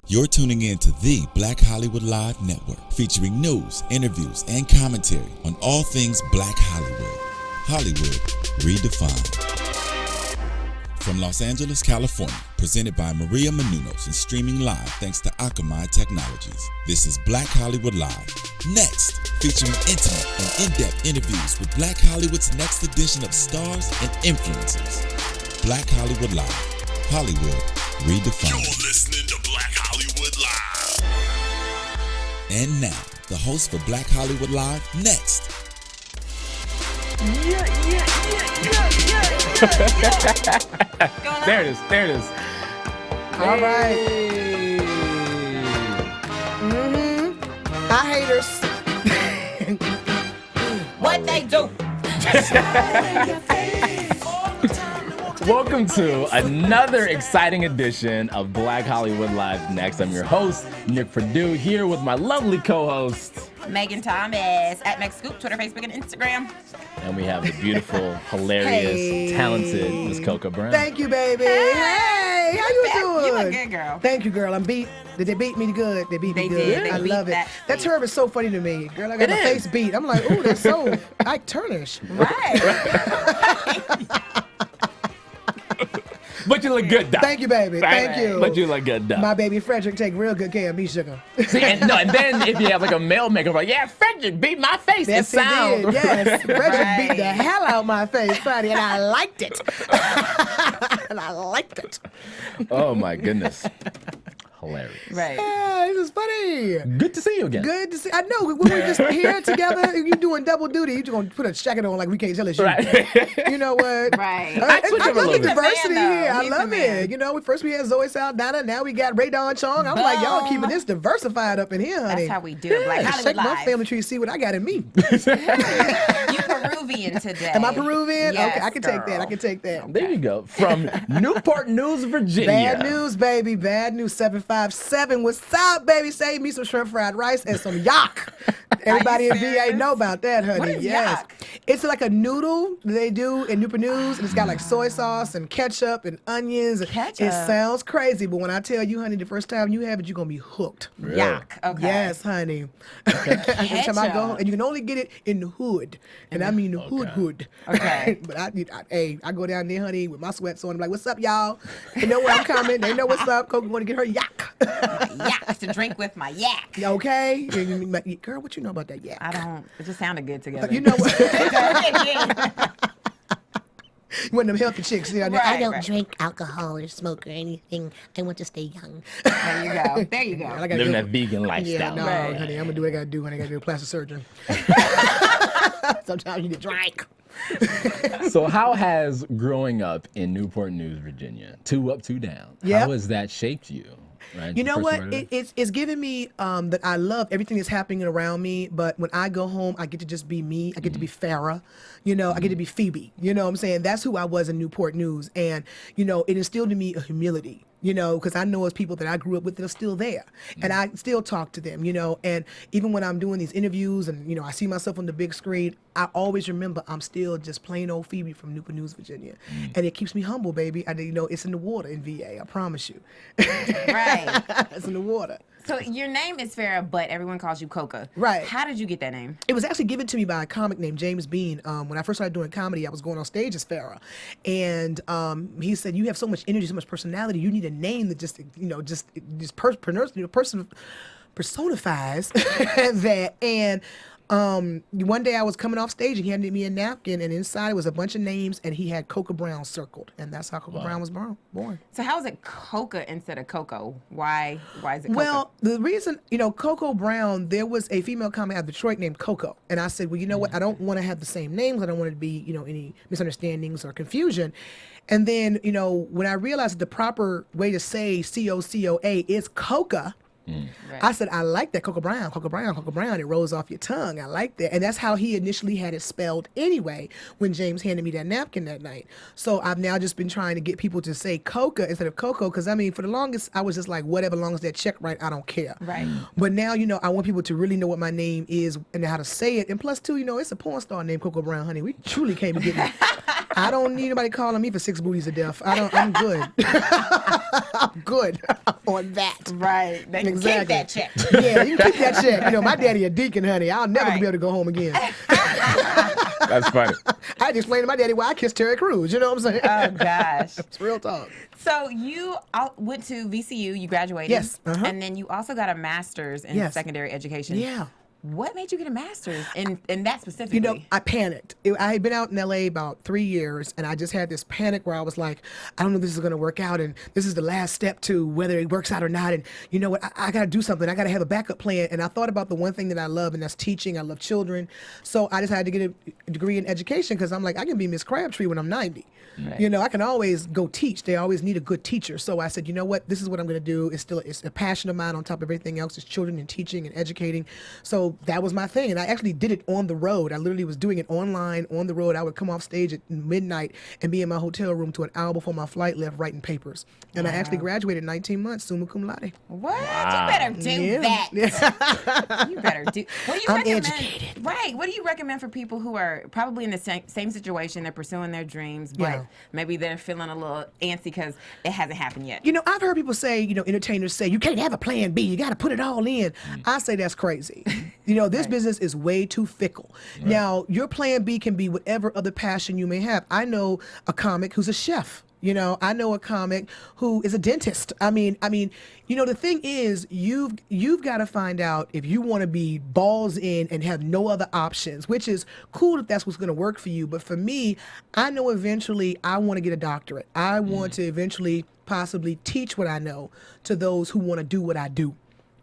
You're tuning in to the Black Hollywood Live Network, featuring news, interviews, and commentary on all things Black Hollywood. Hollywood Redefined. From Los Angeles, California, presented by Maria Menounos and streaming live thanks to Akamai Technologies. This is Black Hollywood Live. Next, featuring intimate and in-depth interviews with Black Hollywood's next edition of stars and influencers. Black Hollywood Live. Hollywood Redefined. You're listening to Black Hollywood Live. And now, the host for Black Hollywood Live, next. There it is. All right. Hi, haters. What they do? Welcome to another exciting edition of Black Hollywood Live Next. I'm your host, Nick Perdue, here with my lovely co-host, Megan Thomas at MexScoop, Twitter, Facebook, and Instagram. and we have the beautiful, hilarious, talented Miss Coca Brown. Thank you, baby. Hey, how you doing? You look good, girl. Thank you, girl. I'm beat. Did they beat me good? They beat me They good. did. They I beat love it. that That term is so funny to me. Girl, I got It my is. face beat. I'm like, ooh, that's so Ike Turnish. Right. But you look good, though. Thank you, baby. Thank you. But you look good, though. My baby Frederick take real good care of me, sugar. See, and then if you have like a male makeup, like, yeah, Frederick beat my face. Yes, it he sounds. did. Yes, Frederick Right. beat the hell out my face, buddy, and I liked it. And I liked it. Oh, my goodness. Hilarious. Right. Yeah, this is funny. Good to see you again. Good to see. I know when we're just here together, you doing double duty. You just gonna put a jacket on like we can't tell it's you. Right. You know what? Right. I switch up a love little the bit. diversity He's a man, here. though. I He's a love man. it. You know, first we had Zoe Saldana, now we got Ray Don Chong. I'm like, y'all Boom. keeping this diversified up in here, honey. That's how we do it. Black Shake Hollywood my Live. family tree, see what I got in me. You Peruvian today. Am I Peruvian? Yes, Okay, I can take that. girl. I can take that. There you go. From Newport News, Virginia. Bad news, baby. Bad news. 757. What's up, baby? Save me some shrimp fried rice and some yak. Everybody in VA serious? know about that, honey. What is Yes. yak? It's like a noodle they do in Newport News, and it's got like soy sauce and ketchup and onions. Ketchup? It sounds crazy, but when I tell you, honey, the first time you have it, you're gonna be hooked. Yuck. Okay. Yes, honey. Every time I go, Ketchup. and you can only get it in the hood, and I mean the hood. Okay. But I go down there, honey, with my sweats on. I'm like, "What's up, y'all? They know where I'm coming. They know what's up. Coco want to get her yak." Yak to drink with my yak. Okay, and you be like, girl, what you know about that yak? I don't. It just sounded good together. You know what? Yeah. One of them healthy chicks. You know, Right. I don't right. drink alcohol or smoke or anything. I want to stay young. There you go. There you I go. gotta Living do- that vegan Yeah, lifestyle. no, Right. honey, I'm gonna do what I gotta do. Honey, I gotta do a plastic surgeon. Sometimes you need to drink. So how has growing up in Newport News, Virginia, 2 up, 2 down, Yep. how has that shaped you? Right? You know First what? word of it? It's giving me that I love everything that's happening around me, but when I go home, I get to just be me. I get to be Farrah. You know, I get to be Phoebe. You know what I'm saying? That's who I was in Newport News. And, you know, it instilled in me a humility. You know, because I know it's people that I grew up with that are still there. And I still talk to them, you know. And even when I'm doing these interviews and, you know, I see myself on the big screen, I always remember I'm still just plain old Phoebe from Newport News, Virginia. And it keeps me humble, baby. You know, it's in the water in VA. I promise you. Right. It's in the water. So your name is Farrah, but everyone calls you Coca. Right. How did you get that name? It was actually given to me by a comic named James Bean. When I first started doing comedy, I was going on stage as Farrah. And he said, you have so much energy, so much personality, you need a name that just, you know, personifies that. And one day I was coming off stage and he handed me a napkin and inside was a bunch of names and he had Coca Brown circled. And that's how Coca Brown was born. So how is it Coca instead of Coco? Why is it Coca? Well, the reason, you know, Coco Brown, there was a female comic out of Detroit named Coco. And I said, well, you know what? I don't want to have the same names. I don't want it to be, you know, any misunderstandings or confusion. And then, you know, when I realized that the proper way to say Cocoa is Coca, Right. I said, I like that, Cocoa Brown, Cocoa Brown, Cocoa Brown. It rolls off your tongue. I like that. And that's how he initially had it spelled anyway when James handed me that napkin that night. So I've now just been trying to get people to say Coca instead of Coco, because I mean, for the longest, I was just like, whatever, long as that check right, I don't care. Right. But now, I want people to really know what my name is and how to say it. And plus, too, it's a porn star named Cocoa Brown, honey. We truly can't be getting I don't need anybody calling me for 6 booties of death. I'm good. I'm good on that. Right. They can keep that check. Yeah, you can keep that check. My daddy a deacon, honey. I'll never Right. be able to go home again. That's funny. I had to explain to my daddy why I kissed Terry Crews. You know what I'm saying? Oh, gosh. It's real talk. So you went to VCU, you graduated. Yes, uh-huh. And then you also got a master's in Yes. secondary education. Yeah. What made you get a master's in that specifically? I panicked. I had been out in LA about 3 years, and I just had this panic where I was like, I don't know if this is going to work out, and this is the last step to whether it works out or not. And you know what? I got to do something. I got to have a backup plan. And I thought about the one thing that I love, and that's teaching. I love children. So I decided to get a degree in education because I'm like, I can be Miss Crabtree when I'm 90. Right. I can always go teach. They always need a good teacher. So I said, you know what? This is what I'm going to do. It's a passion of mine on top of everything else. It's children and teaching and educating. So that was my thing. And I actually did it on the road. I literally was doing it online, on the road. I would come off stage at midnight and be in my hotel room to an hour before my flight left writing papers. And I actually graduated 19 months, summa cum laude. What? You better do Yeah. that. You better do. What do you I'm recommend? educated. Right. What do you recommend for people who are probably in the same situation? They're pursuing their dreams, but Yeah. maybe they're feeling a little antsy because it hasn't happened yet. I've heard people say, entertainers say, you can't have a plan B. You got to put it all in. I say that's crazy. This business is way too fickle. Right. Now, your plan B can be whatever other passion you may have. I know a comic who's a chef. I know a comic who is a dentist. I mean, the thing is, you've got to find out if you want to be balls in and have no other options, which is cool if that's what's going to work for you. But for me, I know eventually I want to get a doctorate. I want to eventually possibly teach what I know to those who want to do what I do.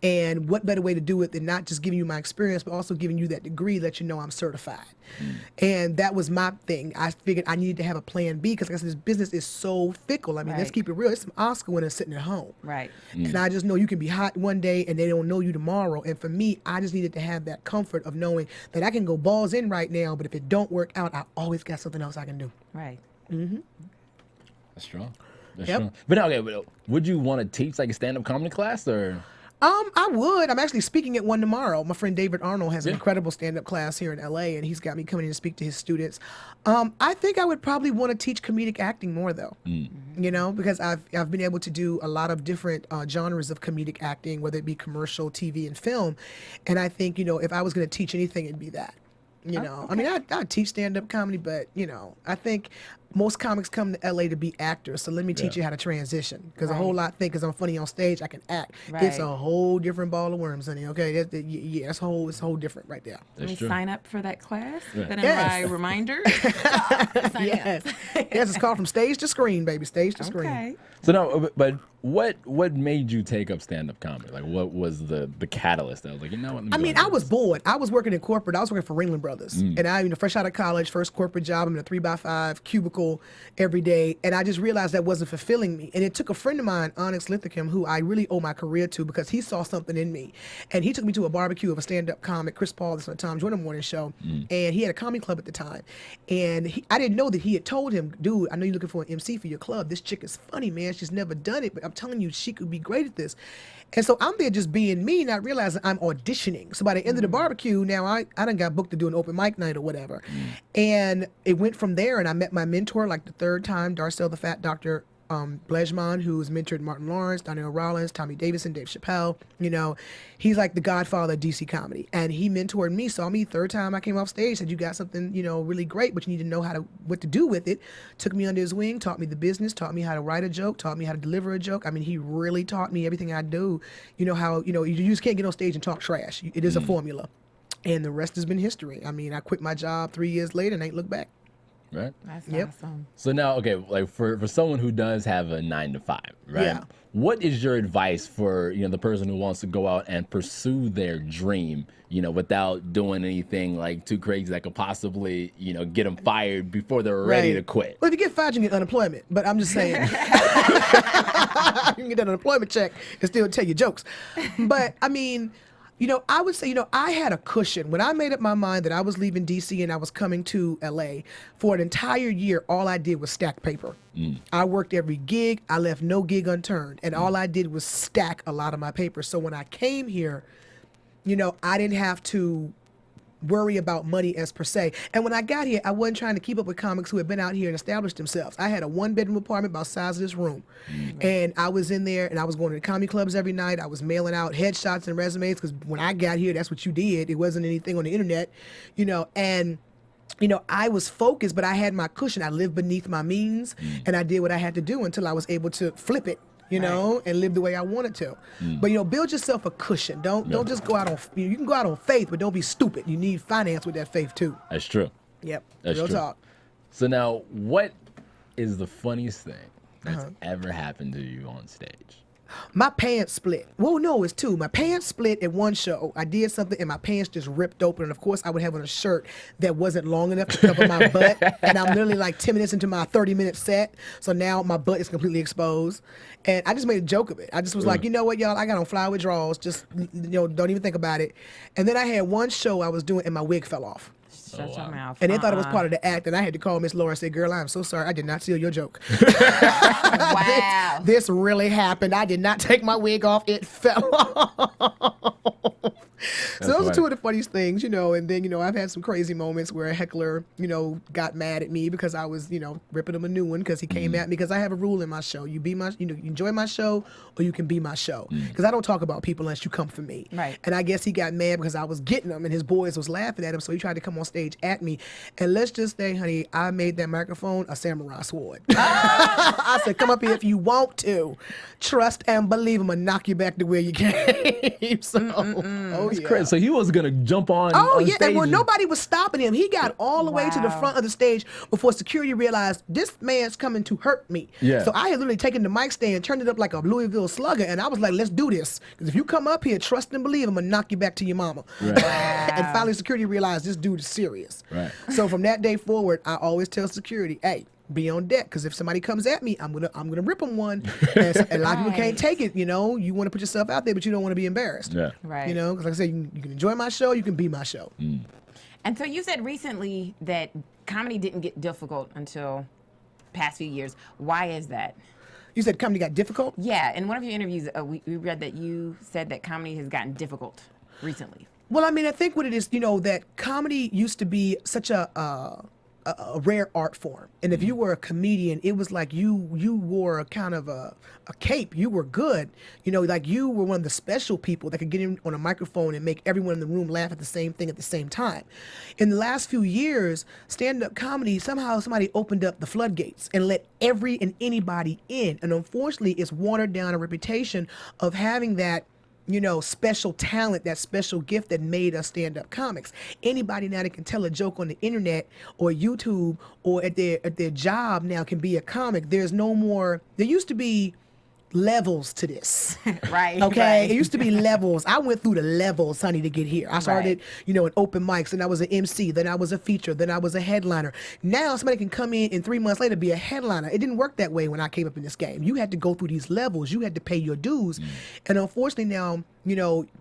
And what better way to do it than not just giving you my experience, but also giving you that degree, let you know I'm certified. And that was my thing. I figured I needed to have a plan B because, like I said, this business is so fickle. I mean, let's keep it real. It's some Oscar winners sitting at home. Right. And I just know you can be hot one day and they don't know you tomorrow. And for me, I just needed to have that comfort of knowing that I can go balls in right now, but if it don't work out, I always got something else I can do. Right. That's strong. That's Yep. strong. But okay, would you want to teach like a stand-up comedy class or? I would. I'm actually speaking at one tomorrow. My friend David Arnold has an incredible stand-up class here in LA, and he's got me coming in to speak to his students. I think I would probably want to teach comedic acting more, though. Because I've been able to do a lot of different genres of comedic acting, whether it be commercial, TV, and film. And I think, if I was going to teach anything, it'd be that. I mean, I teach stand-up comedy, but, I think most comics come to LA to be actors. So let me teach you how to transition. Because a whole lot think because I'm funny on stage, I can act. Right. It's a whole different ball of worms, honey. Okay, it's a whole different right there. Let me sign up for that class. Right. Put in Yes. my reminder. Yes, it's called From Stage to Screen, baby. Stage to Screen. Okay. So no, but what made you take up stand-up comedy? Like, what was the catalyst that was like, what? I mean, I was bored. I was working in corporate. I was working for Ringling Brothers. And I, fresh out of college, first corporate job, I'm in a 3x5 cubicle every day. And I just realized that wasn't fulfilling me. And it took a friend of mine, Onyx Linthicum, who I really owe my career to because he saw something in me. And he took me to a barbecue of a stand-up comic, Chris Paul, that's on the Tom Jordan Morning Show. And he had a comedy club at the time. And I didn't know that he had told him, dude, I know you're looking for an MC for your club. This chick is funny, man. She's never done it, but I'm telling you, she could be great at this. And so I'm there just being me, not realizing I'm auditioning. So by the end of the barbecue, now I done got booked to do an open mic night or whatever. And it went from there, and I met my mentor like the third time, Darcel the Fat Doctor Blejman, who's mentored Martin Lawrence, Donnell Rollins, Tommy Davidson, Dave Chappelle. He's like the godfather of DC comedy. And he mentored me, saw me third time I came off stage, said, you got something, really great, but you need to know what to do with it. Took me under his wing, taught me the business, taught me how to write a joke, taught me how to deliver a joke. I mean, he really taught me everything I do. You just can't get on stage and talk trash. It is a formula. And the rest has been history. I mean, I quit my job 3 years later and ain't looked back. Right. That's Yep. awesome. So now, okay, like for someone who does have a 9 to 5, right? Yeah. What is your advice for the person who wants to go out and pursue their dream, without doing anything like too crazy that could possibly, get them fired before they're ready to quit? Well, if you get fired, you get unemployment. But I'm just saying, you can get that unemployment check and still tell your jokes. But I mean, I would say, I had a cushion. When I made up my mind that I was leaving DC and I was coming to LA, for an entire year, all I did was stack paper. I worked every gig. I left no gig unturned. And all I did was stack a lot of my paper. So when I came here, I didn't have to worry about money as per se. And when I got here, I wasn't trying to keep up with comics who had been out here and established themselves. I had a 1-bedroom apartment about the size of this room. And I was in there and I was going to the comedy clubs every night. I was mailing out headshots and resumes because when I got here, that's what you did. It wasn't anything on the internet, and I was focused, but I had my cushion. I lived beneath my means and I did what I had to do until I was able to flip it. And live the way I wanted to. But, build yourself a cushion. Don't just go out on, you can go out on faith, but don't be stupid. You need finance with that faith too. That's true. Yep. That's Real true. talk. So now, what is the funniest thing that's ever happened to you on stage? My pants split. Well, no, it's two. My pants split at one show. I did something and my pants just ripped open. And of course, I would have on a shirt that wasn't long enough to cover my butt. And I'm literally like 10 minutes into my 30-minute set. So now my butt is completely exposed. And I just made a joke of it. I just was like, you know what, y'all? I got on flowery drawers. Just, don't even think about it. And then I had one show I was doing and my wig fell off. Shut your mouth. And they thought it was part of the act, and I had to call Miss Laura and say, girl, I'm so sorry. I did not steal your joke. Wow. This really happened. I did not take my wig off. It fell off. So those are two of the funniest things, and then, I've had some crazy moments where a heckler, got mad at me because I was, ripping him a new one because he came at me because I have a rule in my show. You enjoy my show or you can be my show. Because I don't talk about people unless you come for me. Right. And I guess he got mad because I was getting him and his boys was laughing at him. So he tried to come on stage at me. And let's just say, honey, I made that microphone a samurai sword. I said, come up here if you want to. Trust and believe him and knock you back to where you came. So, That's crazy. So he was gonna jump on. Oh, on yeah, stage and nobody was stopping him. He got all the way to the Wow. front of the stage before security realized this man's coming to hurt me. Yeah. So I had literally taken the mic stand, turned it up like a Louisville Slugger, and I was like, let's do this. Because if you come up here, trust and believe, I'm going to knock you back to your mama. Right. And finally security realized this dude is serious. Right. So from that day forward, I always tell security, hey, be on deck, because if somebody comes at me, I'm gonna rip them one. And a lot of people can't take it. You want to put yourself out there, but you don't want to be embarrassed. Yeah. Right. Because like I said, you can enjoy my show, you can be my show. And so you said recently that comedy didn't get difficult until past few years. Why is that? You said comedy got difficult? Yeah, in one of your interviews, we read that you said that comedy has gotten difficult recently. Well, I mean, I think what it is, that comedy used to be such a rare art form, and if you were a comedian, it was like you wore a kind of a cape. You were good, like you were one of the special people that could get in on a microphone and make everyone in the room laugh at the same thing at the same time. In the last few years, stand-up comedy, somehow somebody opened up the floodgates and let every and anybody in, and unfortunately, it's watered down a reputation of having that special talent, that special gift that made us stand-up comics. Anybody now that can tell a joke on the internet or YouTube or at their job now can be a comic. There's no more. There used to be levels to this. Right. Okay. Right. It used to be levels. I went through the levels, honey, to get here. I started, in open mics, then I was an MC, then I was a feature, then I was a headliner. Now somebody can come in and 3 months later be a headliner. It didn't work that way when I came up in this game. You had to go through these levels. You had to pay your dues. And unfortunately now,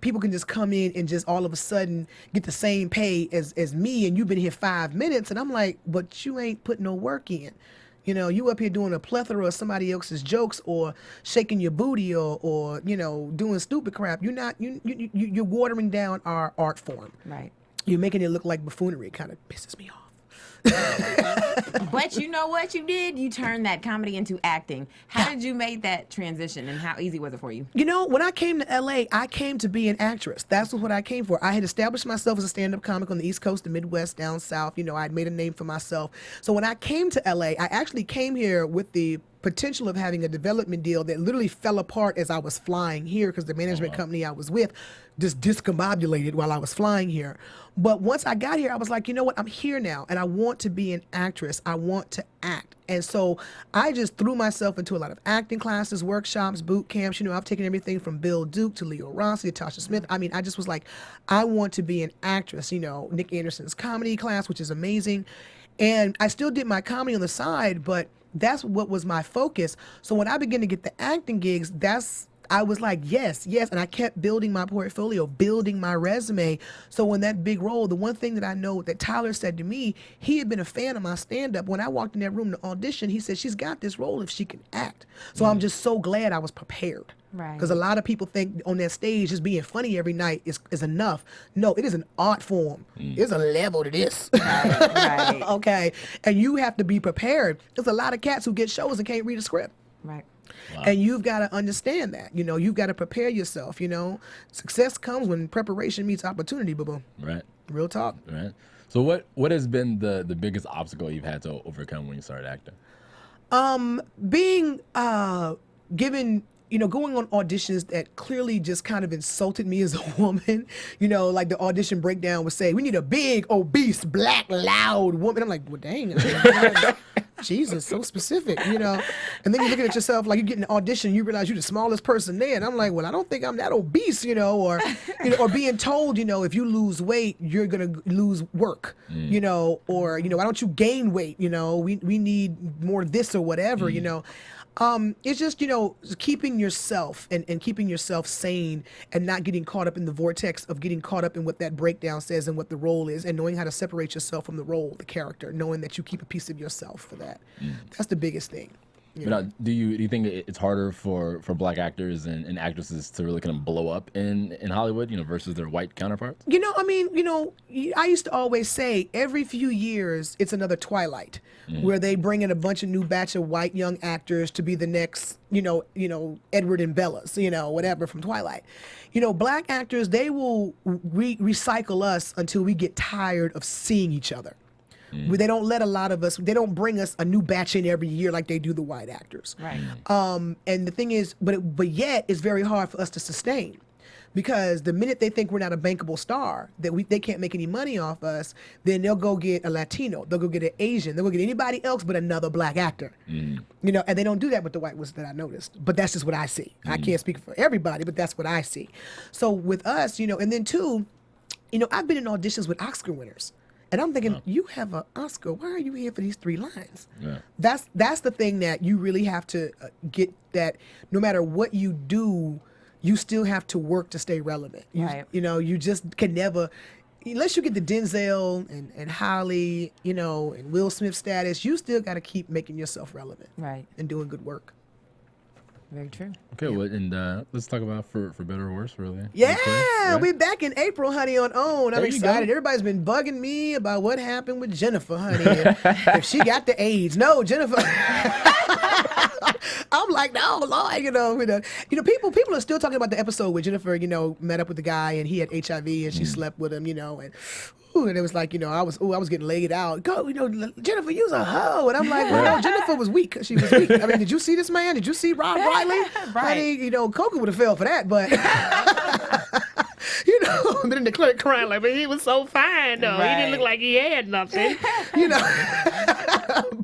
people can just come in and just all of a sudden get the same pay as me, and you've been here 5 minutes, and I'm like, but you ain't putting no work in. You up here doing a plethora of somebody else's jokes or shaking your booty or doing stupid crap. You're watering down our art form. Right. You're making it look like buffoonery. It kind of pisses me off. But you know what you did? You turned that comedy into acting. How did you make that transition, and how easy was it for you? When I came to LA, I came to be an actress. That's what I came for. I had established myself as a stand-up comic on the East Coast, the Midwest, down South. I had made a name for myself. So when I came to LA, I actually came here with the potential of having a development deal that literally fell apart as I was flying here because the management company I was with just discombobulated while I was flying here. But once I got here, I was like, you know what? I'm here now, and I want to be an actress. I want to act. And so I just threw myself into a lot of acting classes, workshops, boot camps. You know, I've taken everything from Bill Duke to Leo Rossi to Tasha Smith. I mean, I just was like, I want to be an actress. You know, Nick Anderson's comedy class, which is amazing. And I still did my comedy on the side, but that's what was my focus. So when I began to get the acting gigs, I was like, yes. And I kept building my portfolio, building my resume. So when that big role, the one thing that I know that Tyler said to me, he had been a fan of my stand-up. When I walked in that room to audition, he said, she's got this role if she can act. So I'm just so glad I was prepared. Right. Because a lot of people think on that stage, just being funny every night is enough. No, it is an art form. There's a level to this. Right. Okay. And you have to be prepared. There's a lot of cats who get shows and can't read a script. Right. Wow. And you've got to understand that. You know, you've got to prepare yourself, you know. Success comes when preparation meets opportunity, boo-boo. Right. Real talk. Right. So what has been the biggest obstacle you've had to overcome when you started acting? Being given, you know, going on auditions that clearly just kind of insulted me as a woman. You know, like the audition breakdown would say, we need a big, obese, black, loud woman. I'm like, well, dang. Jesus, so specific, you know. And then you're looking at yourself like you get an audition, you realize you're the smallest person there. And I'm like, well, I don't think I'm that obese, you know, or being told, you know, if you lose weight, you're going to lose work, you know, or, you know, why don't you gain weight? You know, we need more of this or whatever, you know. It's just, you know, keeping yourself and keeping yourself sane and not getting caught up in the vortex of getting caught up in what that breakdown says and what the role is, and knowing how to separate yourself from the role, the character, knowing that you keep a piece of yourself for that. That's the biggest thing. You know? Do you think it's harder for Black actors and actresses to really kind of blow up in Hollywood, you know, versus their white counterparts? You know, I mean, you know, I used to always say every few years it's another Twilight, where they bring in a bunch of new batch of white young actors to be the next, you know, Edward and Bellas, you know, whatever from Twilight. You know, Black actors, they will recycle us until we get tired of seeing each other. They don't let a lot of us, they don't bring us a new batch in every year like they do the white actors. Right. And the thing is, but yet it's very hard for us to sustain. Because the minute they think we're not a bankable star, that they can't make any money off us, then they'll go get a Latino, they'll go get an Asian, they'll go get anybody else but another Black actor. You know, and they don't do that with the white ones that I noticed. But that's just what I see. I can't speak for everybody, but that's what I see. So with us, you know, and then too, you know, I've been in auditions with Oscar winners. And I'm thinking, you have an Oscar. Why are you here for these 3 lines? Yeah. That's the thing that you really have to get, that no matter what you do, you still have to work to stay relevant. Right. You know, you just can never, unless you get the Denzel and Holly, you know, and Will Smith status, you still got to keep making yourself relevant. Right. And doing good work. Very true. Okay, well, and let's talk about for better or worse, really. Yeah, Okay, we're back in April, honey, on OWN. I'm There you excited. go. Everybody's been bugging me about what happened with Jennifer, honey. If she got the AIDS. No, Jennifer. I'm like, no, Lord, you know, people are still talking about the episode where Jennifer, you know, met up with the guy and he had HIV and she slept with him, you know, and it was like, you know, I was getting laid out. Go, you know, Jennifer, you's a hoe. And I'm like, well, no, Jennifer was weak. She was weak. I mean, did you see this man? Did you see Rob Riley? Right. Honey, you know, Coco would have fell for that, but you know, been in the clinic crying like, but he was so fine though. He didn't look like he had nothing, you know.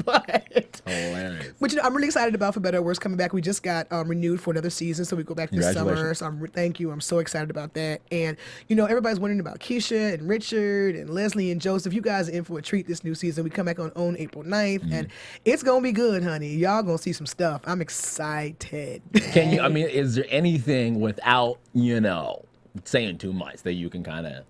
But Hilarious. which, you know, I'm really excited about For Better or Worse coming back. We just got renewed for another season, so we go back this summer. Congratulations. So thank you. I'm so excited about that. And you know, everybody's wondering about Keisha and Richard and Leslie and Joseph. You guys are in for a treat this new season. We come back on OWN April 9th, and it's gonna be good, honey. Y'all gonna see some stuff. I'm excited. Can you? I mean, is there anything without, you know, saying too much that you can kind of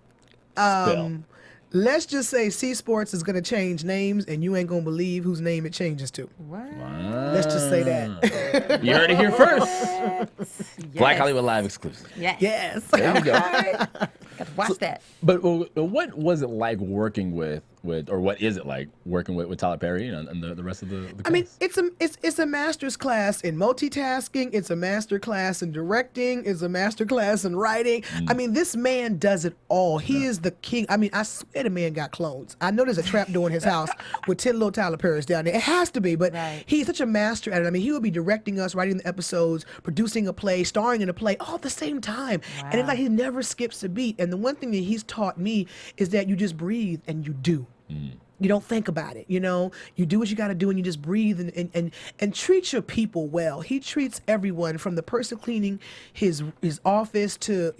spill? Let's just say C Sports is gonna change names, and you ain't gonna believe whose name it changes to. What? Let's just say that. You heard it here first. Black Yes. Hollywood Live exclusive. Yes. Yes. There you go. Got to watch that. But what was it like working with or what is it like working with Tyler Perry and the rest of the cast? I mean, it's a master's class in multitasking. It's a master class in directing. It's a master class in writing. I mean, this man does it all. He is the king. I mean, I swear the man got clones. I know there's a trap door in his house with 10 little Tyler Perrys down there. It has to be, but he's such a master at it. I mean, he would be directing us, writing the episodes, producing a play, starring in a play, all at the same time. And it's like he never skips a beat. And the one thing that he's taught me is that you just breathe and you do. You don't think about it, you know. You do what you got to do, and you just breathe and treat your people well. He treats everyone, from the person cleaning his office to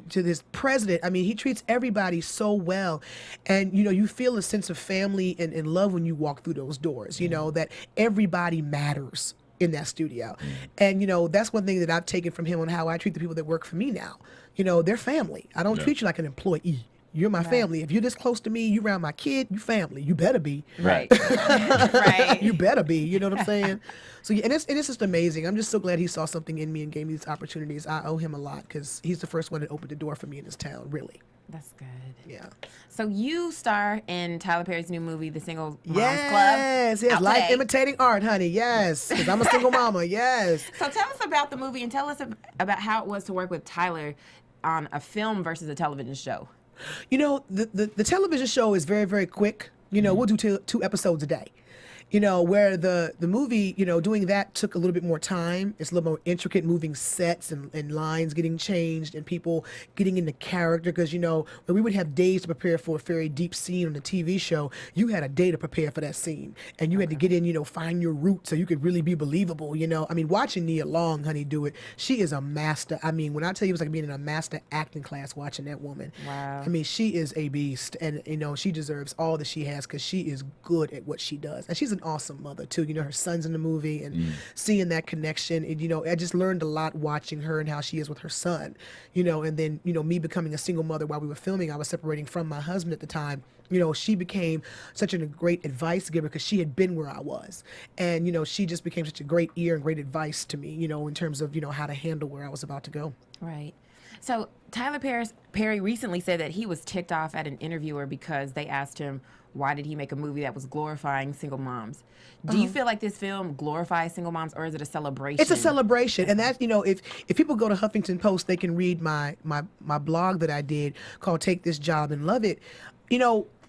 this president. I mean, he treats everybody so well, and you feel a sense of family and love when you walk through those doors. You know that everybody matters in that studio, and that's one thing that I've taken from him on how I treat the people that work for me now. They're family. I don't treat you like an employee. You're my family. If you're this close to me, you around my kid, you family. You better be. Right. Right. You better be. You know what I'm saying? So yeah, and it's just amazing. I'm just so glad he saw something in me and gave me these opportunities. I owe him a lot because he's the first one that opened the door for me in this town, really. That's good. Yeah. So you star in Tyler Perry's new movie, The Single Moms Yes, Club. yes, life imitating art, honey. Yes, because I'm a single mama. Yes. So tell us about the movie and tell us about how it was to work with Tyler on a film versus a television show. The television show is very, very quick. We'll do two episodes a day. Where the movie, doing that took a little bit more time. It's a little more intricate, moving sets and lines getting changed and people getting into character. Because, when we would have days to prepare for a very deep scene on the TV show, you had a day to prepare for that scene. And you had to get in, find your roots so you could really be believable, I mean, watching Nia Long, honey, do it, she is a master. I mean, when I tell you it was like being in a master acting class watching that woman. Wow. I mean, she is a beast. And, she deserves all that she has because she is good at what she does. And she's an awesome mother too. Her son's in the movie and seeing that connection. And, I just learned a lot watching her and how she is with her son. And then me becoming a single mother while we were filming. I was separating from my husband at the time. She became such a great advice giver because she had been where I was. And, she just became such a great ear and great advice to me, in terms of, how to handle where I was about to go. Right. So Tyler Perry recently said that he was ticked off at an interviewer because they asked him, why did he make a movie that was glorifying single moms? Do you feel like this film glorifies single moms, or is it a celebration? It's a celebration. And that's, if people go to Huffington Post, they can read my blog that I did called Take This Job and Love It.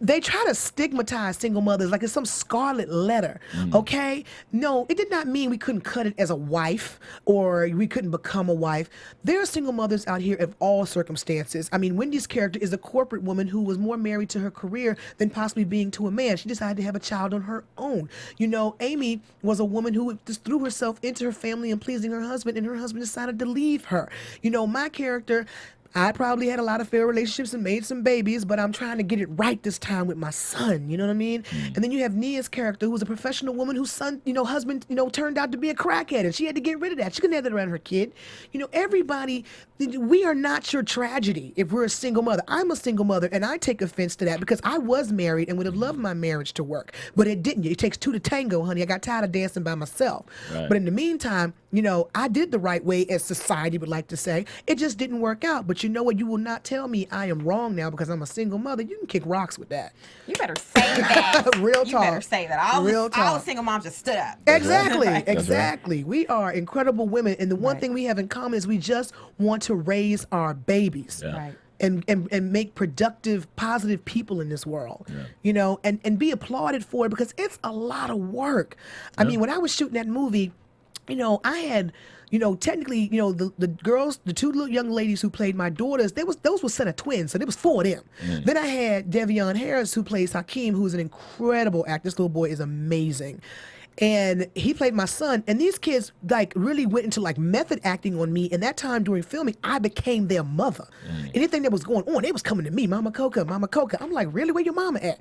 They try to stigmatize single mothers like it's some scarlet letter, okay? No, it did not mean we couldn't cut it as a wife or we couldn't become a wife. There are single mothers out here of all circumstances. I mean, Wendy's character is a corporate woman who was more married to her career than possibly being to a man. She decided to have a child on her own. Amy was a woman who just threw herself into her family and pleasing her husband, and her husband decided to leave her. My character, I probably had a lot of failed relationships and made some babies, but I'm trying to get it right this time with my son. You know what I mean? And then you have Nia's character, who was a professional woman whose son, husband, turned out to be a crackhead, and she had to get rid of that. She couldn't have that around her kid. Everybody, we are not your tragedy if we're a single mother. I'm a single mother, and I take offense to that because I was married and would have loved my marriage to work, but it didn't. It takes two to tango, honey. I got tired of dancing by myself. Right. But in the meantime, I did the right way, as society would like to say. It just didn't work out. But you know what? You will not tell me I am wrong now because I'm a single mother. You can kick rocks with that. You better say that. Real talk. You better say that. All the single moms just stood up. Exactly. Right. Exactly. We are incredible women. And the one thing we have in common is we just want to raise our babies. Yeah. Right. And make productive, positive people in this world, and be applauded for it because it's a lot of work. I mean, when I was shooting that movie, I had, technically, the girls, the two little young ladies who played my daughters, those were set of twins, so there was four of them. Then I had Devion Harris, who plays Hakeem, who's an incredible actor. This little boy is amazing. And he played my son, and these kids really went into method acting on me. And that time during filming, I became their mother. Anything that was going on, they was coming to me, Mama Coca, Mama Coca. I'm like, really, where your mama at?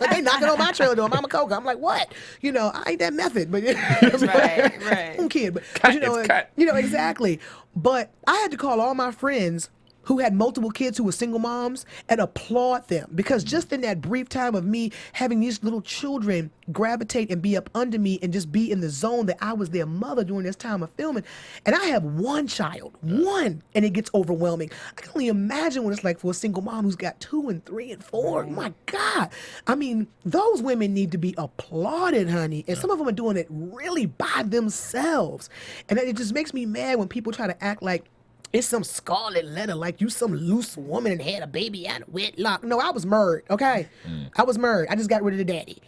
They knocking on my trailer door, Mama Coca. I'm like, what? I ain't that method, but right. I'm kid, but cut. exactly. But I had to call all my friends who had multiple kids who were single moms and applaud them, because just in that brief time of me having these little children gravitate and be up under me and just be in the zone that I was their mother during this time of filming, and I have one child, one, and it gets overwhelming. I can only imagine what it's like for a single mom who's got 2 and 3 and 4. My God. I mean, those women need to be applauded, honey. And some of them are doing it really by themselves. And it just makes me mad when people try to act like it's some scarlet letter, like you some loose woman and had a baby out of wedlock. No, I was married, okay? I was married. I just got rid of the daddy.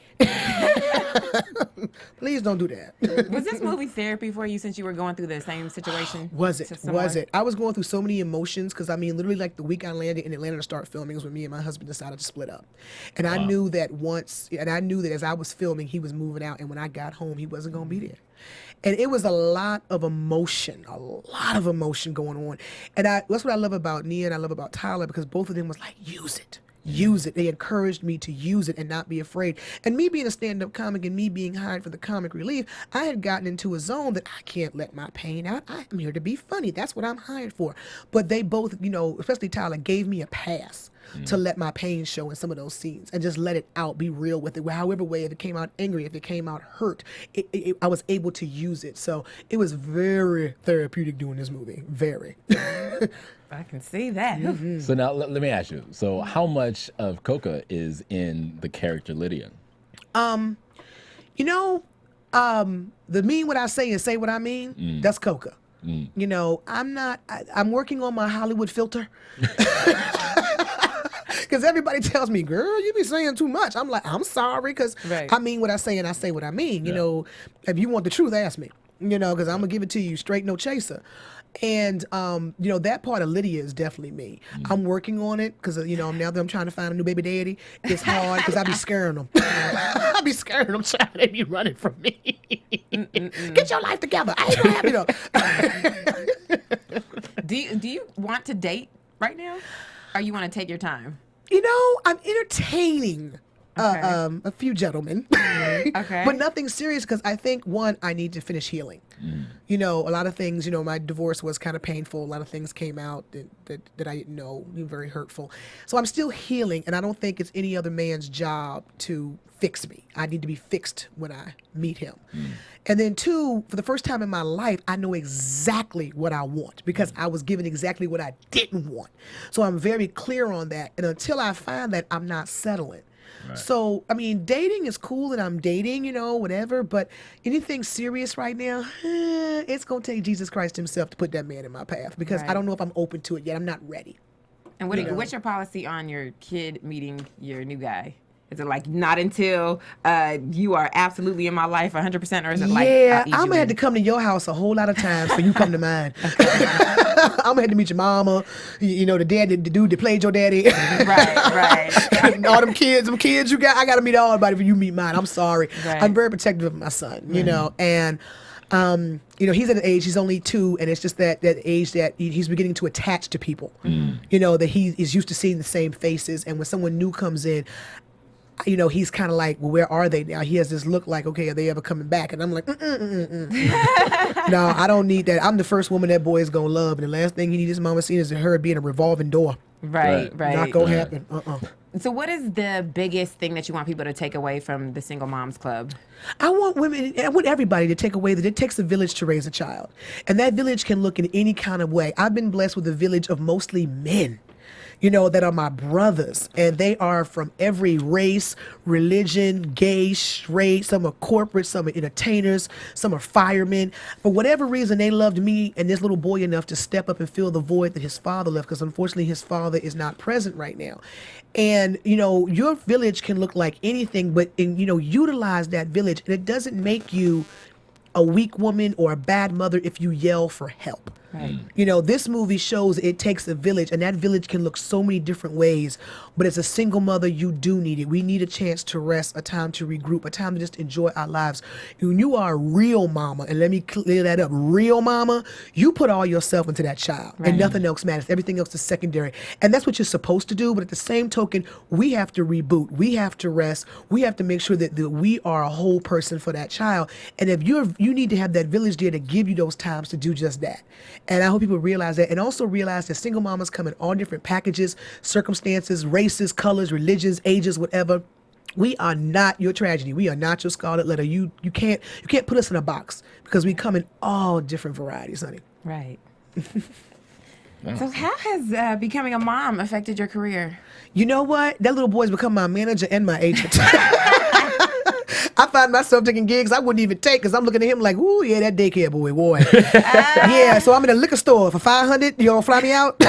Please don't do that. Was this movie therapy for you since you were going through the same situation? Was it? Was it? I was going through so many emotions because, I mean, literally like the week I landed in Atlanta to start filming was when me and my husband decided to split up. And I knew that as I was filming, he was moving out. And when I got home, he wasn't going to be there. And it was a lot of emotion going on. And that's what I love about Nia and I love about Tyler, because both of them was like, use it. Use it. They encouraged me to use it and not be afraid. And me being a stand-up comic and me being hired for the comic relief, I had gotten into a zone that I can't let my pain out. I'm here to be funny. That's what I'm hired for. But they both, you know, especially Tyler, gave me a pass to let my pain show in some of those scenes and just let it out, be real with it. However way, if it came out angry, if it came out hurt, I was able to use it. So it was very therapeutic doing this movie. Very. I can see that. So now let me ask you. So how much of Coca is in the character Lydia? You know, the mean what I say and say what I mean, that's Coca. You know, I'm working on my Hollywood filter. Because everybody tells me, girl, you be saying too much. I'm like, I'm sorry, because I mean what I say and I say what I mean. You know, if you want the truth, ask me. You know, because I'm going to give it to you straight, no chaser. And, you know, that part of Lydia is definitely me. I'm working on it because, you know, now that I'm trying to find a new baby daddy, it's hard because I be scaring them. I be scaring them, trying to be running from me. Get your life together. I ain't gonna have you though. Do you want to date right now? Or you want to take your time? You know, I'm entertaining a few gentlemen, but nothing serious, because I think, one, I need to finish healing. You know, a lot of things, you know, my divorce was kind of painful. A lot of things came out that I didn't know, very hurtful. So I'm still healing, and I don't think it's any other man's job to fix me. I need to be fixed when I meet him. And then two, for the first time in my life, I know exactly what I want, because I was given exactly what I didn't want. So I'm very clear on that. And until I find that, I'm not settling. So, I mean, dating is cool and I'm dating, you know, whatever, but anything serious right now, it's going to take Jesus Christ himself to put that man in my path, because I don't know if I'm open to it yet. I'm not ready. And what's your policy on your kid meeting your new guy? Is it like not until you are absolutely in my life 100%, or is it like I'm gonna have to come to your house a whole lot of times so you come to mine. I'm gonna have to meet your mama, you know, the dude that played your daddy. Right. All them kids you got, I gotta meet all everybody before you meet mine. I'm sorry. I'm very protective of my son, you know, and you know, he's at an age, he's only 2, and it's just that age that he's beginning to attach to people. You know, that he is used to seeing the same faces, and when someone new comes in, you know, he's kind of like, well, where are they now? He has this look like, okay, are they ever coming back? And I'm like, No, I don't need that. I'm the first woman that boy is going to love. And the last thing he needs his mama seeing is her being a revolving door. Right. Not going to happen. So what is the biggest thing that you want people to take away from the Single Moms Club? I want women, I want everybody to take away that it takes a village to raise a child. And that village can look in any kind of way. I've been blessed with a village of mostly men, you know, that are my brothers, and they are from every race, religion, gay, straight. Some are corporate, some are entertainers, some are firemen. For whatever reason, they loved me and this little boy enough to step up and fill the void that his father left, because unfortunately his father is not present right now. And, you know, your village can look like anything, but, you know, utilize that village. And it doesn't make you a weak woman or a bad mother if you yell for help. Right. You know, this movie shows it takes a village, and that village can look so many different ways. But as a single mother, you do need it. We need a chance to rest, a time to regroup, a time to just enjoy our lives. When you are a real mama, and let me clear that up, real mama, you put all yourself into that child, and nothing else matters. Everything else is secondary. And that's what you're supposed to do. But at the same token, we have to reboot. We have to rest. We have to make sure that we are a whole person for that child. And if you you need to have that village there to give you those times to do just that. And I hope people realize that, and also realize that single mamas come in all different packages, circumstances, races, colors, religions, ages, whatever. We are not your tragedy. We are not your scarlet letter. You can't put us in a box, because we come in all different varieties, honey. Right. So how has becoming a mom affected your career? You know what? That little boy's become my manager and my agent. I find myself taking gigs I wouldn't even take, because I'm looking at him like, ooh, yeah, that daycare boy. Yeah, so I'm in a liquor store for $500. You gonna fly me out?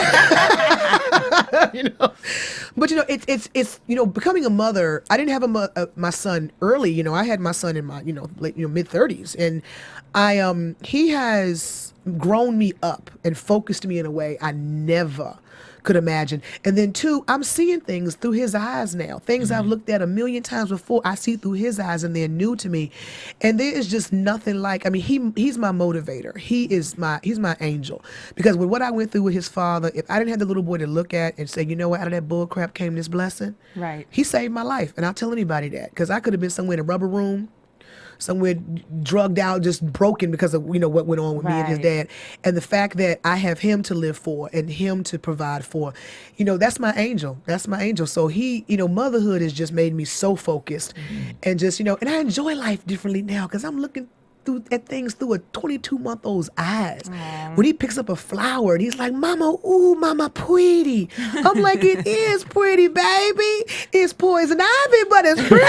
But it's becoming a mother. I didn't have my son early. I had my son in my late mid 30s, and he has grown me up and focused me in a way I never could imagine. And then two, I'm seeing things through his eyes now. Things I've looked at a million times before, I see through his eyes, and they're new to me. And there is just nothing like, he's my motivator. He's my angel. Because with what I went through with his father, if I didn't have the little boy to look at and say, you know what, out of that bull crap came this blessing. Right. He saved my life. And I'll tell anybody that, because I could have been somewhere in a rubber room, somewhere drugged out, just broken because of what went on with me and his dad. And the fact that I have him to live for and him to provide for, that's my angel. That's my angel. So he, motherhood has just made me so focused, and just, and I enjoy life differently now, because I'm looking at things through a 22-month-old's eyes. When he picks up a flower and he's like, Mama, ooh, Mama, pretty. I'm like, it is pretty, baby. It's poison ivy, but it's pretty.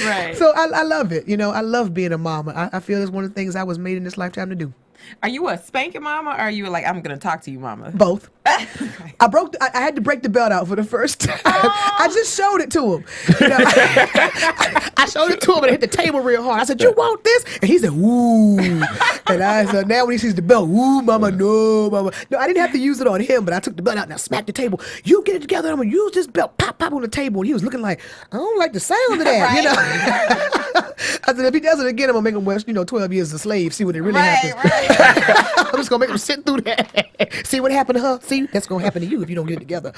Right. So I love it. I love being a mama. I feel it's one of the things I was made in this lifetime to do. Are you a spanking mama, or are you like, I'm going to talk to you, mama? Both. I had to break the belt out for the first time. I just showed it to him. I showed it to him and I hit the table real hard. I said, you want this? And he said, ooh. And I said, now when he sees the belt, ooh, mama, no, mama. No, I didn't have to use it on him, but I took the belt out and I smacked the table. You get it together, I'm going to use this belt. Pop, pop on the table. And he was looking like, I don't like the sound of that. I said, if he does it again, I'm going to make him wear, 12 years as a slave, see what it really happens. Right. I'm just going to make him sit through that. See what happened to her? See, that's going to happen to you if you don't get it together.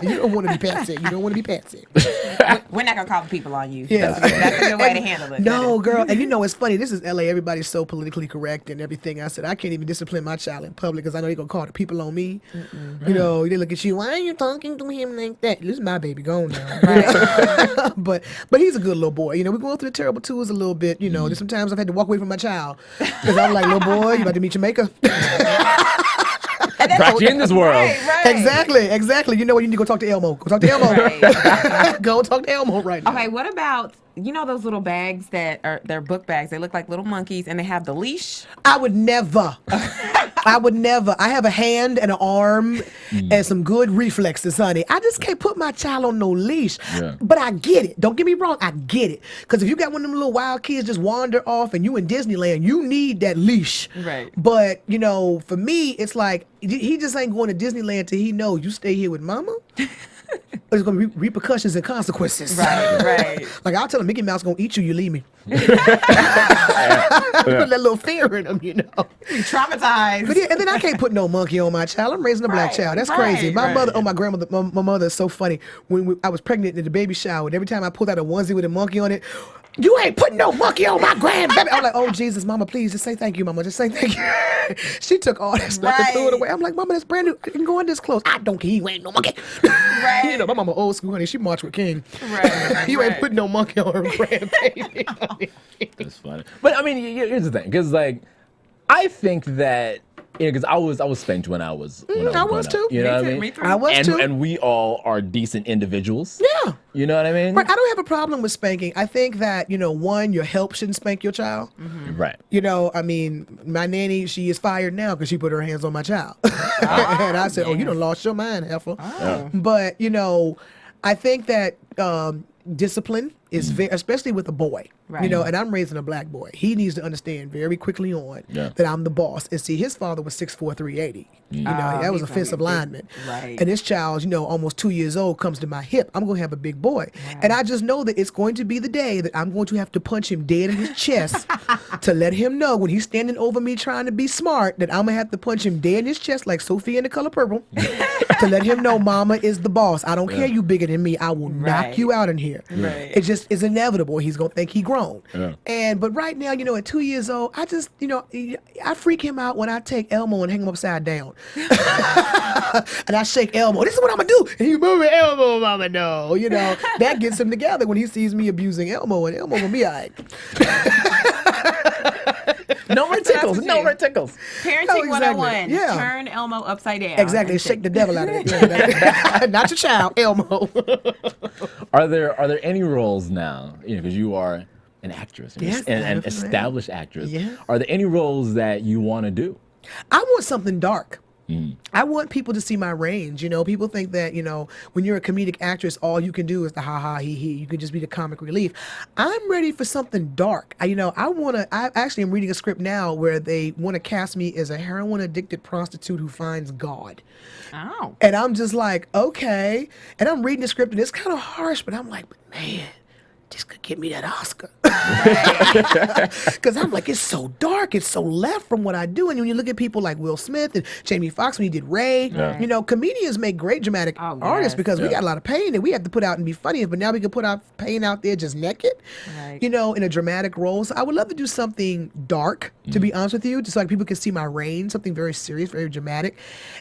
You don't want to be Patsy. You don't want to be Patsy. We're not going to call the people on you. Yeah. That's a good way to handle it. No, girl. And it's funny. This is LA. Everybody's so politically correct and everything. I said, I can't even discipline my child in public, because I know they're going to call the people on me. They look at you. Why are you talking to him like that? This is my baby. Go on now. Right. But he's a good little boy. We're going through the terrible twos a little bit. There's sometimes I've had to walk away from my child, because I'm like, little boy, you about to meet your maker. Brought you in this world. Right. Exactly. You know what? You need to go talk to Elmo. Go talk to Elmo. Right. Go talk to Elmo right now. Okay, what about, those little bags they're book bags? They look like little monkeys and they have the leash. I would never. I have a hand and an arm and some good reflexes, honey. I just can't put my child on no leash. Yeah. But I get it. Don't get me wrong. I get it. Because if you got one of them little wild kids just wander off and you in Disneyland, you need that leash. Right. But, for me, it's like, he just ain't going to Disneyland till he knows you stay here with mama. There's going to be repercussions and consequences. Right. Like, I'll tell him, Mickey Mouse going to eat you leave me. Put that little fear in him, Traumatized. But and then I can't put no monkey on my child. I'm raising a black child. That's crazy. My mother, my grandmother, my mother is so funny. When I was pregnant in the baby shower, and every time I pulled out a onesie with a monkey on it, you ain't putting no monkey on my grandbaby. I'm like, oh, Jesus, Mama, please, just say thank you, Mama. Just say thank you. She took all that stuff and threw it away. I'm like, Mama, that's brand new. I can go in this clothes. I don't care. You ain't no monkey. Right. My mama old school, honey. She marched with King. Right. You ain't putting no monkey on her grandbaby. That's funny. But, here's the thing. Because, I think that, because I was spanked when I was I was too. You know what I mean? Me too. I was too. And we all are decent individuals. Yeah. You know what I mean? Right. I don't have a problem with spanking. I think that, one, your help shouldn't spank your child. Right. My nanny, she is fired now because she put her hands on my child. And I said, you done lost your mind, heifer. Oh. But, I think that discipline is very, especially with a boy, Right. And I'm raising a black boy. He needs to understand very quickly on that I'm the boss. And see, his father was 6'4", 380. That was he's offensive gonna be lineman. Right. And this child, almost 2 years old, comes to my hip. I'm going to have a big boy. Wow. And I just know that it's going to be the day that I'm going to have to punch him dead in his chest to let him know when he's standing over me trying to be smart that I'm going to have to punch him dead in his chest like Sophia in The Color Purple to let him know Mama is the boss. I don't care you bigger than me. I will knock you out in here. Right. It's just it's inevitable. He's gonna think he grown. Yeah. But right now, at 2 years old, I just, I freak him out when I take Elmo and hang him upside down. And I shake Elmo. This is what I'm gonna do. And he moving Elmo, mama, no. That gets him together when he sees me abusing Elmo, and Elmo gonna be all right. No more tickles. what No you more do. tickles. Parenting Oh, exactly. 101. Yeah. Turn Elmo upside down. Exactly. and Shake the devil out of it. Yeah, not your child, Elmo. Are there any roles now? Because you are an actress Yes, and I an am. established actress. Yeah. Are there any roles that you want to do? I want something dark. I want people to see my range. People think that, when you're a comedic actress, all you can do is the ha ha he he. You can just be the comic relief. I'm ready for something dark. I actually am reading a script now where they want to cast me as a heroin addicted prostitute who finds God. Oh. And I'm just like, okay. And I'm reading the script and it's kind of harsh, but I'm like, man, this could get me that Oscar. Because I'm like, it's so dark. It's so left from what I do. And when you look at people like Will Smith and Jamie Foxx when he did Ray, comedians make great dramatic artists because we got a lot of pain that we have to put out and be funny. But now we can put our pain out there just naked, in a dramatic role. So I would love to do something dark, to be honest with you, just so like people can see my range, something very serious, very dramatic.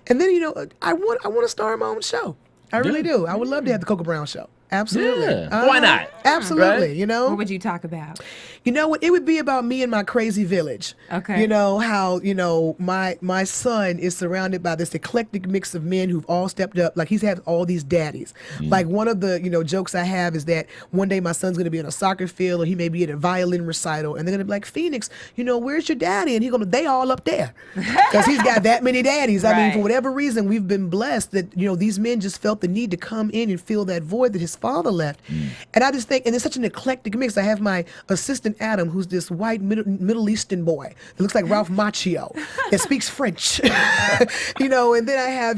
And then, I want to star in my own show. I really do. I would love to have the Coca Brown show. Absolutely. Yeah. Why not? Absolutely. Right? What would you talk about? You know what? It would be about me and my crazy village. Okay. How, my son is surrounded by this eclectic mix of men who've all stepped up. Like, he's had all these daddies. Like, one of the, jokes I have is that one day my son's going to be on a soccer field or he may be at a violin recital and they're going to be like, Phoenix, where's your daddy? And he's going to, they all up there. Because he's got that many daddies. I mean, for whatever reason, we've been blessed that, these men just felt the need to come in and fill that void that his father left. And I just think, and it's such an eclectic mix. I have my assistant Adam, who's this white Middle Eastern boy that looks like Ralph Macchio that speaks French. And then I have,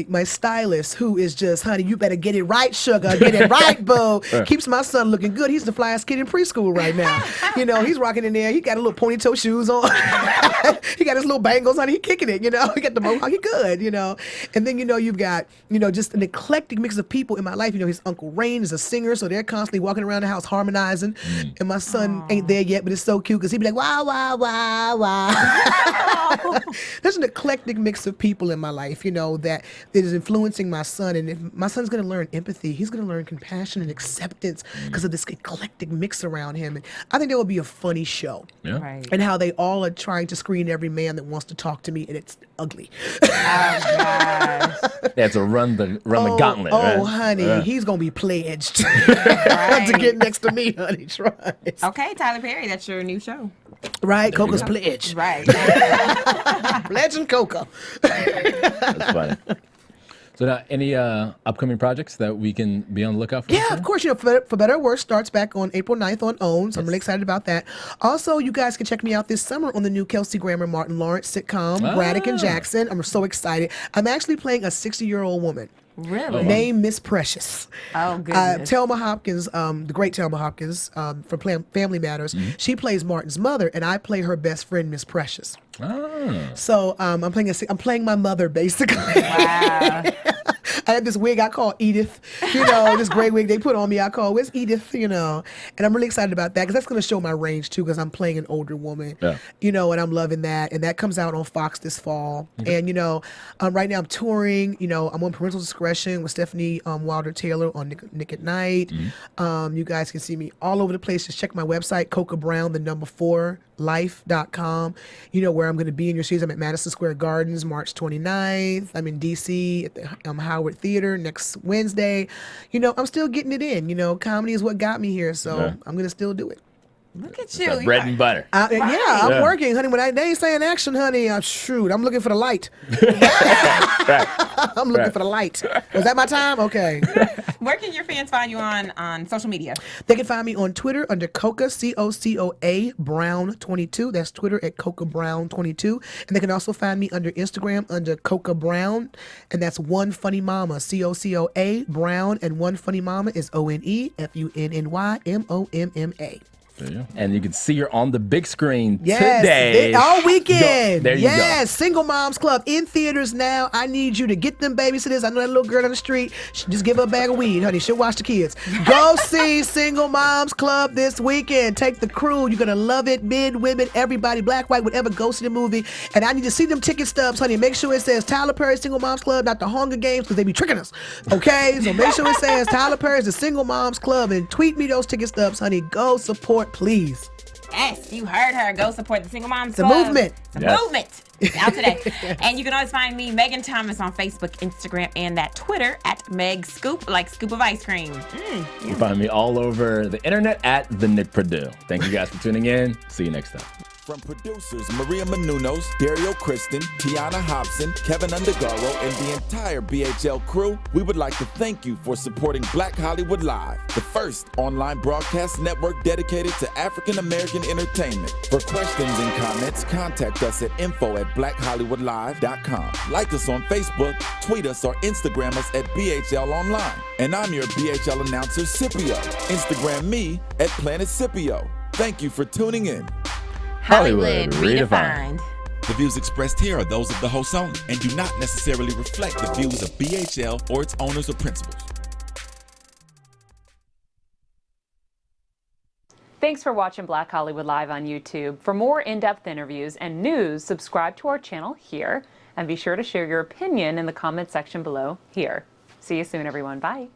my stylist who is just, honey, you better get it right, sugar, get it right, boo. Keeps my son looking good. He's the flyest kid in preschool right now. He's rocking in there. He got a little ponytail shoes on. He got his little bangles on. He kicking it, He got the mohawk. He good, And then, you've got, just an eclectic mix of people in my life. His Uncle Rain is a singer, so they're constantly walking around the house harmonizing. And my son ain't there yet, but it's so cute because he'd be like, wow, wow, wow, wow. There's an eclectic mix of people in my life, that is influencing my son. And if my son's going to learn empathy, he's going to learn compassion and acceptance because of this eclectic mix around him. And I think that would be a funny show. Yeah. Right. And how they all are trying to screen every man that wants to talk to me, and it's ugly. Oh, gosh. That's to run the gauntlet. Oh, right? honey, he's gonna be pledged to get next to me, honey. Trust. Okay, Tyler Perry, that's your new show. Right, Coca's pledge. Right. Pledge and Coca. That's funny. So now, any upcoming projects that we can be on the lookout for? Yeah, of course. For Better or Worse starts back on April 9th on OWN, so I'm really excited about that. Also, you guys can check me out this summer on the new Kelsey Grammer Martin Lawrence sitcom, Braddock and Jackson. I'm so excited. I'm actually playing a 60-year-old woman. Really? Named Miss Precious. Oh, goodness. Thelma Hopkins, the great Thelma Hopkins from Family Matters, she plays Martin's mother, and I play her best friend, Miss Precious. Oh. So I'm playing my mother, basically. Wow. I had this wig I call Edith, this gray wig they put on me. I call, where's Edith, and I'm really excited about that because that's going to show my range too because I'm playing an older woman, and I'm loving that. And that comes out on Fox this fall. And, right now I'm touring, I'm on Parental Discretion with Stephanie Wilder Taylor on Nick at Night. You guys can see me all over the place. Just check my website, Coca Brown, the number 4, life.com, where I'm going to be in your series. I'm at Madison Square Gardens March 29th. I'm in DC at the Howard Theater next Wednesday. I'm still getting it in. Comedy is what got me here, so I'm going to still do it. Look at you. Bread and butter. I'm working, honey. When they ain't saying action, honey, I'm looking for the light. I'm looking for the light. Was that my time? Okay. Where can your fans find you on social media? They can find me on Twitter under Coca, COCOA Brown 22. That's Twitter at Coca Brown 22. And they can also find me under Instagram under Coca Brown. And that's One Funny Mama, COCOA Brown. And One Funny Mama is ONEFUNNYMOMMA. There you go. And you can see her on the big screen Yes, today. all weekend. There you yes, go. Single Moms Club in theaters now. I need you to get them babysitters. I know that little girl on the street. Just give her a bag of weed, honey. She'll watch the kids. Go see Single Moms Club this weekend. Take the crew. You're gonna love it. Men, women, everybody, black, white, whatever. Go see the movie. And I need to see them ticket stubs, honey. Make sure it says Tyler Perry Single Moms Club, not the Hunger Games, because they be tricking us. Okay, so make sure it says Tyler Perry's the Single Moms Club, and tweet me those ticket stubs, honey. Go support, please. Yes, you heard her. Go support the Single Moms It's a Club. movement. It's a movement. It's out today. And you can always find me, Megan Thomas, on Facebook, Instagram, and that Twitter at Meg Scoop, like scoop of ice cream. You can find me all over the internet at the Nick Perdue. Thank you guys for tuning in. See you next time. From producers Maria Menounos, Dario Kristen, Tiana Hobson, Kevin Undergaro, and the entire BHL crew, we would like to thank you for supporting Black Hollywood Live, the first online broadcast network dedicated to African American entertainment. For questions and comments, contact us at info@blackhollywoodlive.com. Like us on Facebook, tweet us, or Instagram us at BHL Online. And I'm your BHL announcer, Scipio. Instagram me at Planet Scipio. Thank you for tuning in. Hollywood Redefined. The views expressed here are those of the hosts only and do not necessarily reflect the views of BHL or its owners or principals. Thanks for watching Black Hollywood Live on YouTube. For more in-depth interviews and news, subscribe to our channel here, and be sure to share your opinion in the comment section below here. See you soon, everyone. Bye.